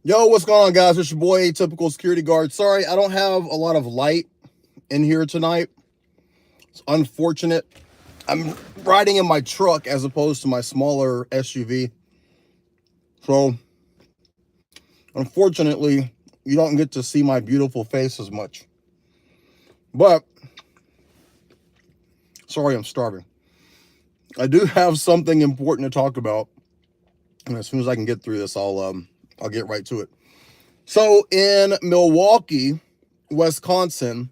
Yo, what's going on, guys? It's your boy, Atypical Security Guard. Sorry, I don't have a lot of light in here tonight. It's unfortunate. I'm riding in my truck as opposed to my smaller SUV. So, unfortunately, you don't get to see my beautiful face as much. But, sorry, I'm starving. I do have something important to talk about. And as soon as I can get through this, I'll get right to it. So in Milwaukee, Wisconsin,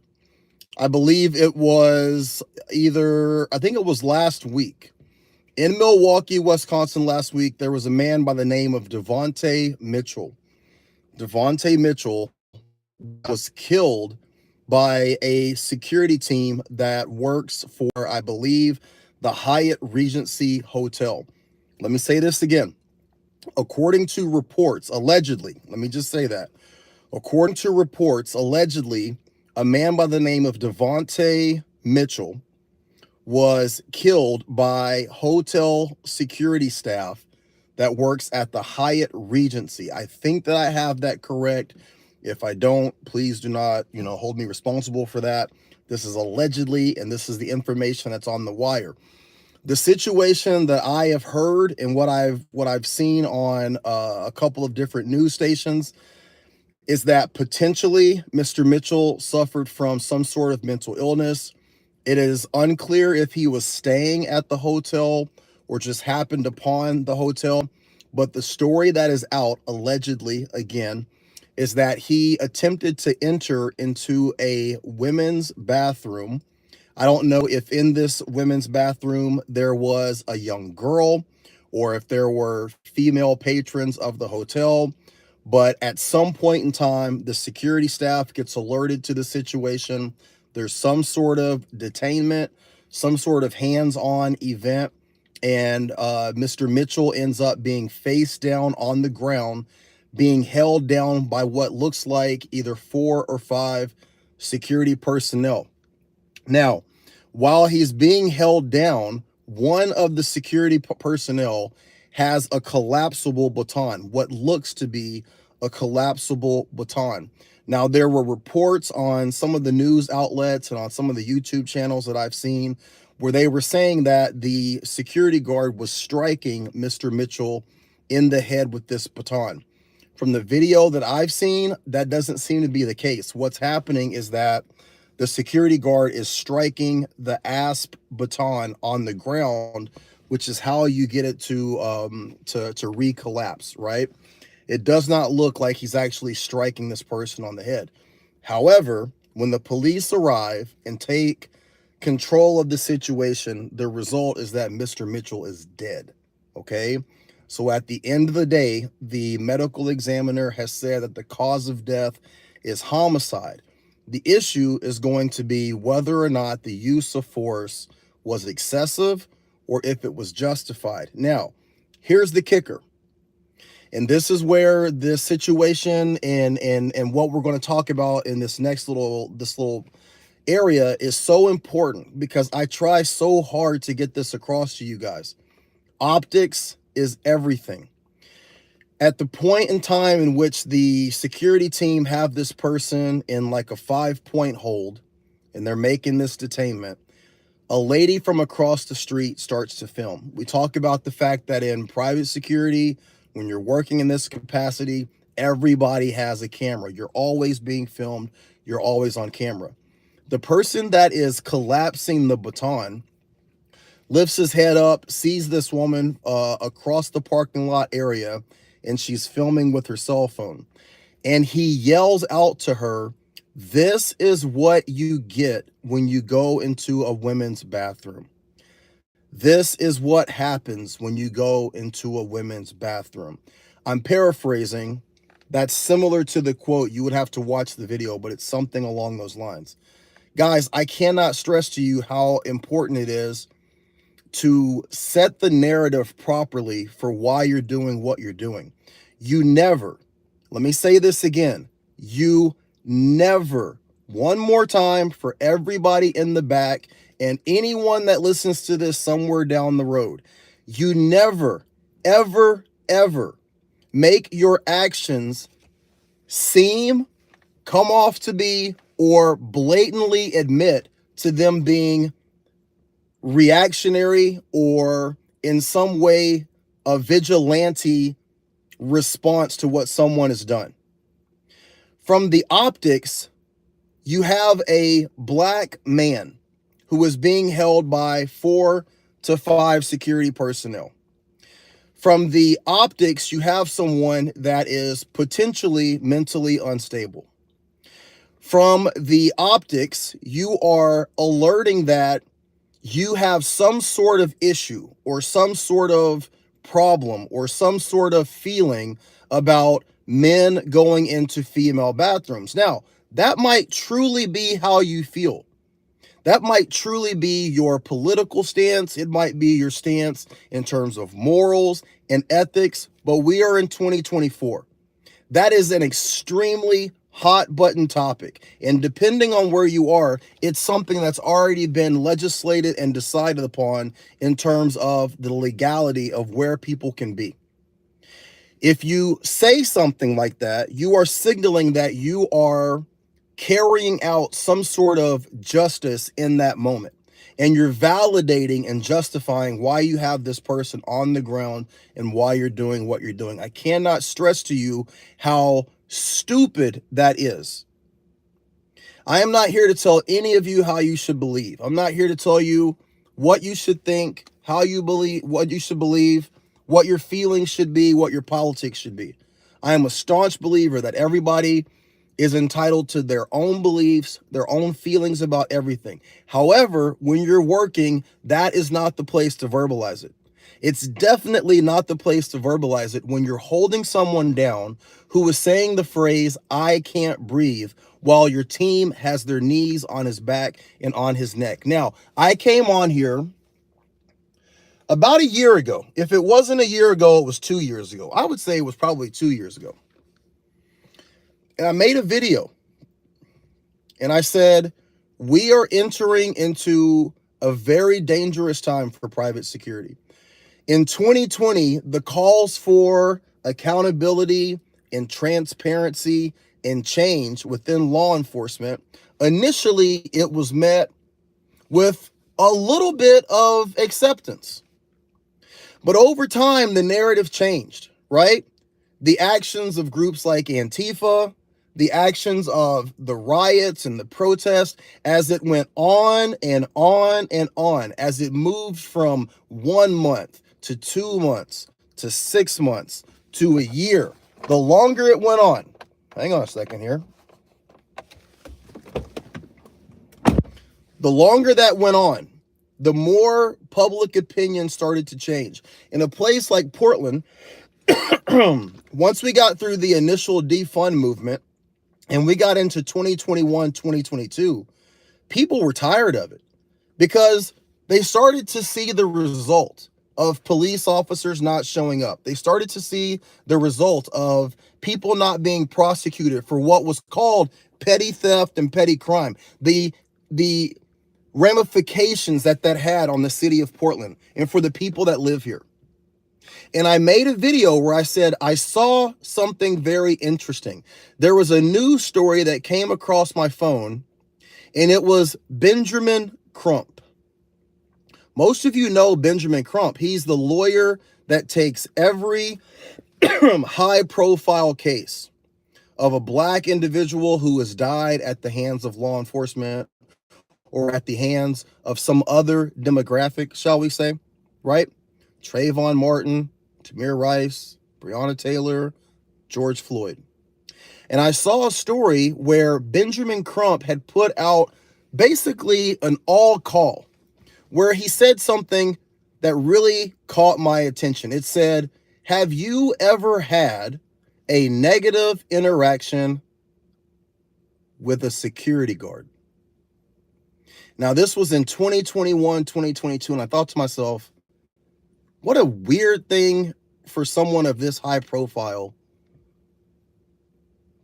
I believe it was I think it was last week. In Milwaukee, Wisconsin last week, there was a man by the name of Devonte Mitchell. Devonte Mitchell was killed by a security team that works for, I believe, the Hyatt Regency Hotel. Let me say this again. According to reports, allegedly, let me just say that. According to reports, allegedly, a man by the name of Devonte Mitchell was killed by hotel security staff that works at the Hyatt Regency. I think that I have that correct. If I don't, please do not, hold me responsible for that. This is allegedly, and this is the information that's on the wire. The situation that I have heard and what I've seen on a couple of different news stations is that potentially Mr. Mitchell suffered from some sort of mental illness. It is unclear if he was staying at the hotel or just happened upon the hotel. But the story that is out, allegedly, again, is that he attempted to enter into a women's bathroom. I don't know if in this women's bathroom there was a young girl or if there were female patrons of the hotel. But at some point in time, the security staff gets alerted to the situation. There's some sort of detainment, some sort of hands-on event, and Mr. Mitchell ends up being face down on the ground, being held down by what looks like either 4 or 5 security personnel. Now, while he's being held down, one of the security personnel has a collapsible baton, what looks to be a collapsible baton. Now, there were reports on some of the news outlets and on some of the YouTube channels that I've seen where they were saying that the security guard was striking Mr. Mitchell in the head with this baton. From the video that I've seen, that doesn't seem to be the case. What's happening is that the security guard is striking the asp baton on the ground, which is how you get it to recollapse, right? It does not look like he's actually striking this person on the head. However, when the police arrive and take control of the situation, the result is that Mr. Mitchell is dead, okay? So at the end of the day, the medical examiner has said that the cause of death is homicide. The issue is going to be whether or not the use of force was excessive or if it was justified. Now, here's the kicker. And this is where this situation and what we're going to talk about in this next little area is so important, because I try so hard to get this across to you guys. Optics is everything. At the point in time in which the security team have this person in like a 5-point hold and they're making this detainment, a lady from across the street starts to film. We talk about the fact that in private security, when you're working in this capacity, everybody has a camera. You're always being filmed. You're always on camera. The person that is collapsing the baton lifts his head up, sees this woman across the parking lot area, and she's filming with her cell phone. And he yells out to her, "This is what you get when you go into a women's bathroom. This is what happens when you go into a women's bathroom." I'm paraphrasing. That's similar to the quote. You would have to watch the video, but it's something along those lines. Guys, I cannot stress to you how important it is to set the narrative properly for why you're doing what you're doing. You never, let me say this again, you never, one more time for everybody in the back and anyone that listens to this somewhere down the road, you never, ever, ever make your actions seem, come off to be, or blatantly admit to them being reactionary or in some way a vigilante response to what someone has done. From the optics, you have a black man who is being held by 4 to 5 security personnel. From the optics, you have someone that is potentially mentally unstable. From the optics, you are alerting that you have some sort of issue or some sort of problem or some sort of feeling about men going into female bathrooms. Now, that might truly be how you feel. That might truly be your political stance. It might be your stance in terms of morals and ethics, but we are in 2024. That is an extremely hot button topic. And depending on where you are, it's something that's already been legislated and decided upon in terms of the legality of where people can be. If you say something like that, you are signaling that you are carrying out some sort of justice in that moment. And you're validating and justifying why you have this person on the ground and why you're doing what you're doing. I cannot stress to you how stupid that is. I am not here to tell any of you how you should believe. I'm not here to tell you what you should think, how you believe, what you should believe, what your feelings should be, what your politics should be. I am a staunch believer that everybody is entitled to their own beliefs, their own feelings about everything. However, when you're working, that is not the place to verbalize it. It's definitely not the place to verbalize it when you're holding someone down who is saying the phrase, "I can't breathe," while your team has their knees on his back and on his neck. Now, I came on here about a year ago. If it wasn't a year ago, it was 2 years ago. I would say it was probably 2 years ago. And I made a video and I said, we are entering into a very dangerous time for private security. In 2020, the calls for accountability and transparency and change within law enforcement, initially it was met with a little bit of acceptance. But over time, the narrative changed, right? The actions of groups like Antifa, the actions of the riots and the protests, as it went on and on and on, as it moved from 1 month to 2 months to 6 months to a year. The longer it went on, hang on a second here. The longer that went on, the more public opinion started to change. In a place like Portland, once we got through the initial defund movement and we got into 2021, 2022, people were tired of it because they started to see the result of police officers not showing up. They started to see the result of people not being prosecuted for what was called petty theft and petty crime. The ramifications that had on the city of Portland and for the people that live here. And I made a video where I said, I saw something very interesting. There was a news story that came across my phone, and it was Benjamin Crump. Most of you know Benjamin Crump. He's the lawyer that takes every high-profile case of a black individual who has died at the hands of law enforcement or at the hands of some other demographic, shall we say, right? Trayvon Martin, Tamir Rice, Breonna Taylor, George Floyd. And I saw a story where Benjamin Crump had put out basically an all call where he said something that really caught my attention. It said, have you ever had a negative interaction with a security guard? Now, this was in 2021, 2022, and I thought to myself, what a weird thing for someone of this high profile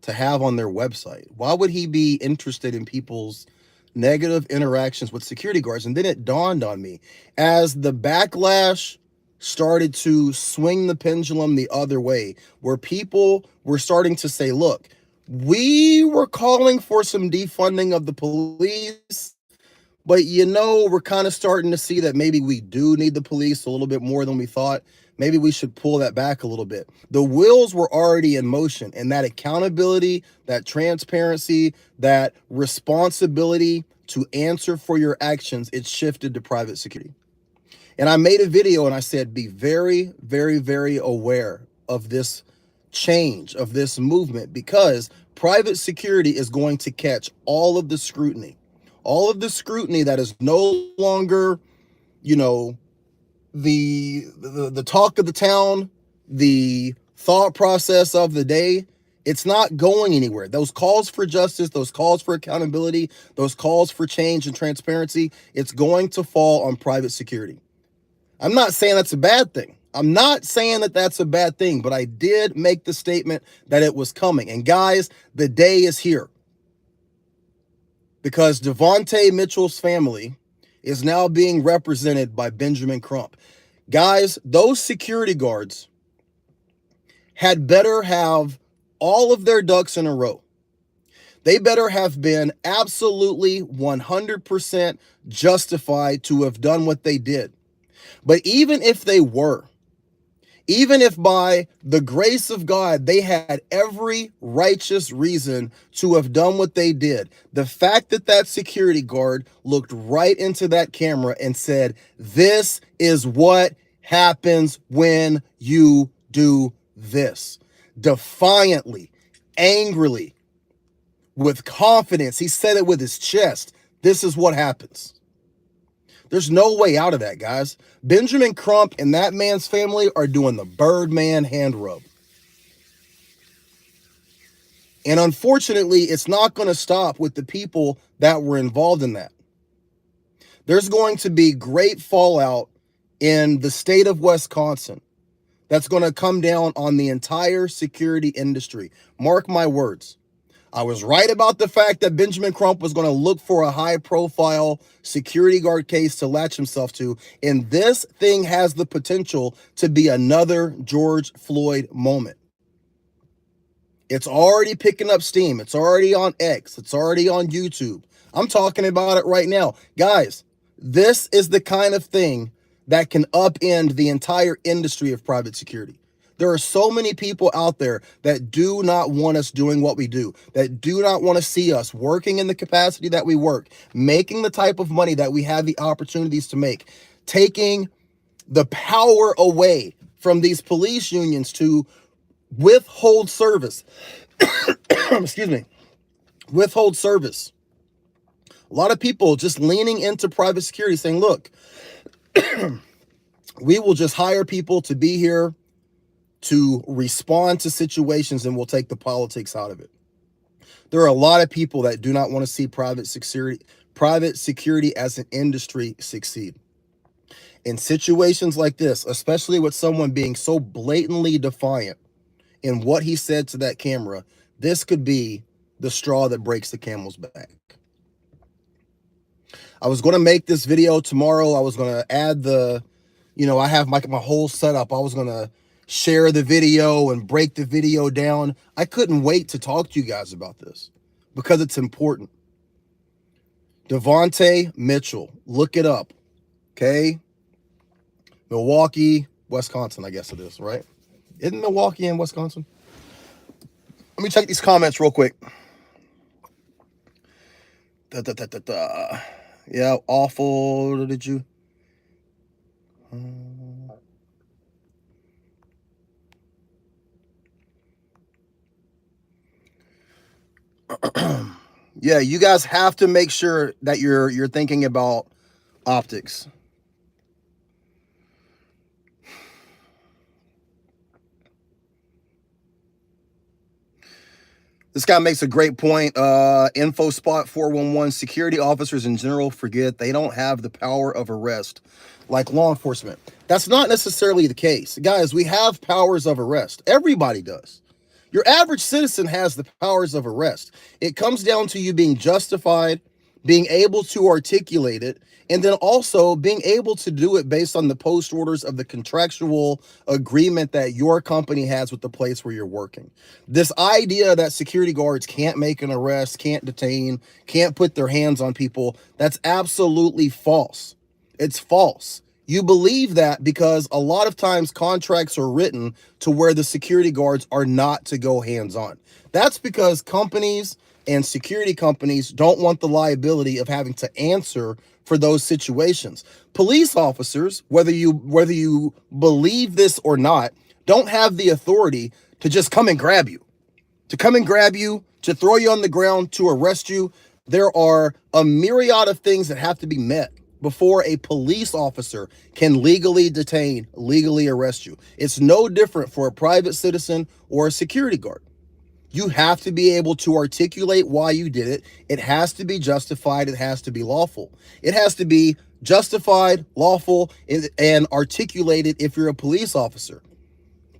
to have on their website. Why would he be interested in people's negative interactions with security guards? And then it dawned on me as the backlash started to swing the pendulum the other way, where people were starting to say, look, We were calling for some defunding of the police, but we're kind of starting to see that maybe we do need the police a little bit more than we thought. Maybe we should pull that back a little bit. The wheels were already in motion, and that accountability, that transparency, that responsibility to answer for your actions, it's shifted to private security. And I made a video and I said, be very, very, very aware of this change, of this movement, because private security is going to catch all of the scrutiny that is no longer, the talk of the town, the thought process of the day. It's not going anywhere. Those calls for justice, those calls for accountability, those calls for change and transparency, it's going to fall on private security. I'm not saying that's a bad thing. But I did make the statement that it was coming. And guys, the day is here. Because Devonte Mitchell's family is now being represented by Benjamin Crump. Guys, those security guards had better have all of their ducks in a row. They better have been absolutely 100% justified to have done what they did. But even if they were, even if by the grace of God, they had every righteous reason to have done what they did, the fact that that security guard looked right into that camera and said, this is what happens when you do this, defiantly, angrily, with confidence, he said it with his chest, this is what happens. There's no way out of that, guys. Benjamin Crump and that man's family are doing the Birdman hand rub. And unfortunately, it's not going to stop with the people that were involved in that. There's going to be great fallout in the state of Wisconsin that's going to come down on the entire security industry. Mark my words. I was right about the fact that Benjamin Crump was going to look for a high-profile security guard case to latch himself to, and this thing has the potential to be another George Floyd moment. It's already picking up steam. It's already on X. It's already on YouTube. I'm talking about it right now. Guys, this is the kind of thing that can upend the entire industry of private security. There are so many people out there that do not want us doing what we do, that do not want to see us working in the capacity that we work, making the type of money that we have the opportunities to make, taking the power away from these police unions to withhold service. Excuse me. Withhold service. A lot of people just leaning into private security saying, look, we will just hire people to be here to respond to situations and we'll take the politics out of it. There are a lot of people that do not want to see private security as an industry succeed. In situations like this, especially with someone being so blatantly defiant in what he said to that camera, this could be the straw that breaks the camel's back. I was going to make this video tomorrow. I was going to add I have my whole setup. I was going to share the video and break the video down. I couldn't wait to talk to you guys about this because it's important. Devonte Mitchell, look it up. Okay. Milwaukee, Wisconsin, I guess it is, right? Isn't Milwaukee in Wisconsin? Let me check these comments real quick. Yeah, awful. Did you? Yeah, you guys have to make sure that you're thinking about optics. This guy makes a great point. Info spot 411, security officers in general forget they don't have the power of arrest like law enforcement. That's not necessarily the case. Guys, we have powers of arrest. Everybody does. Your average citizen has the powers of arrest. It comes down to you being justified being able to articulate it, and then also being able to do it based on the post orders of the contractual agreement that your company has with the place where you're working. This idea that security guards can't make an arrest, can't detain, can't put their hands on people, that's absolutely false. It's false. You believe that because a lot of times contracts are written to where the security guards are not to go hands-on. That's because companies and security companies don't want the liability of having to answer for those situations. Police officers, whether you believe this or not, don't have the authority to just come and grab you. To throw you on the ground, to arrest you. There are a myriad of things that have to be met before a police officer can legally detain, legally arrest you. It's no different for a private citizen or a security guard. You have to be able to articulate why you did it. It has to be justified. It has to be lawful. It has to be justified, lawful, and articulated if you're a police officer.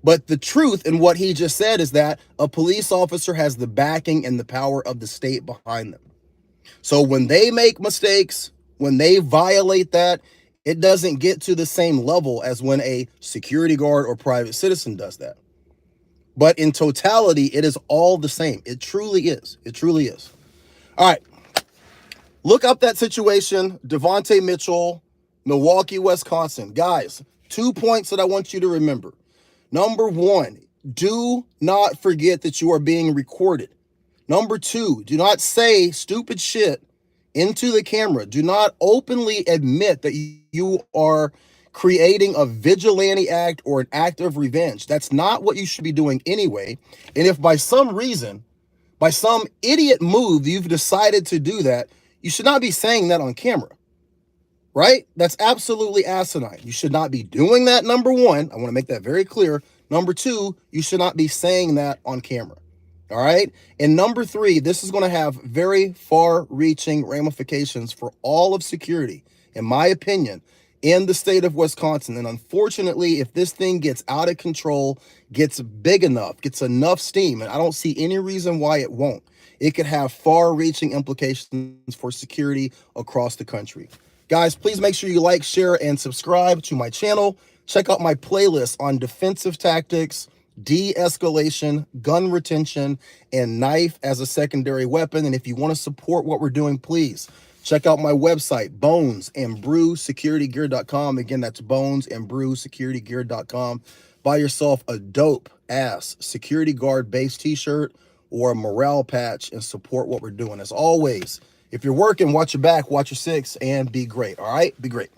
But the truth in what he just said is that a police officer has the backing and the power of the state behind them. So when they make mistakes, when they violate that, it doesn't get to the same level as when a security guard or private citizen does that. But in totality, it is all the same. It truly is. It truly is. All right. Look up that situation. Devonte Mitchell, Milwaukee, Wisconsin. Guys, 2 points that I want you to remember. Number one, do not forget that you are being recorded. Number two, do not say stupid shit into the camera. Do not openly admit that you are creating a vigilante act or an act of revenge. That's not what you should be doing anyway. And if by some reason, by some idiot move, you've decided to do that, you should not be saying that on camera, right? That's absolutely asinine. You should not be doing that, number one. I want to make that very clear. Number two, you should not be saying that on camera. All right. And number three, this is going to have very far-reaching ramifications for all of security, in my opinion, in the state of Wisconsin. And unfortunately, if this thing gets out of control, gets big enough, gets enough steam, and I don't see any reason why it won't, it could have far-reaching implications for security across the country. Guys, please make sure you like, share, and subscribe to my channel. Check out my playlist on defensive tactics, de-escalation, gun retention, and knife as a secondary weapon. And if you want to support what we're doing, please check out my website, bonesandbrewsecuritygear.com. Again, that's bonesandbrewsecuritygear.com. Buy yourself a dope-ass security guard-based t-shirt or a morale patch and support what we're doing. As always, if you're working, watch your back, watch your six, and be great, all right? Be great.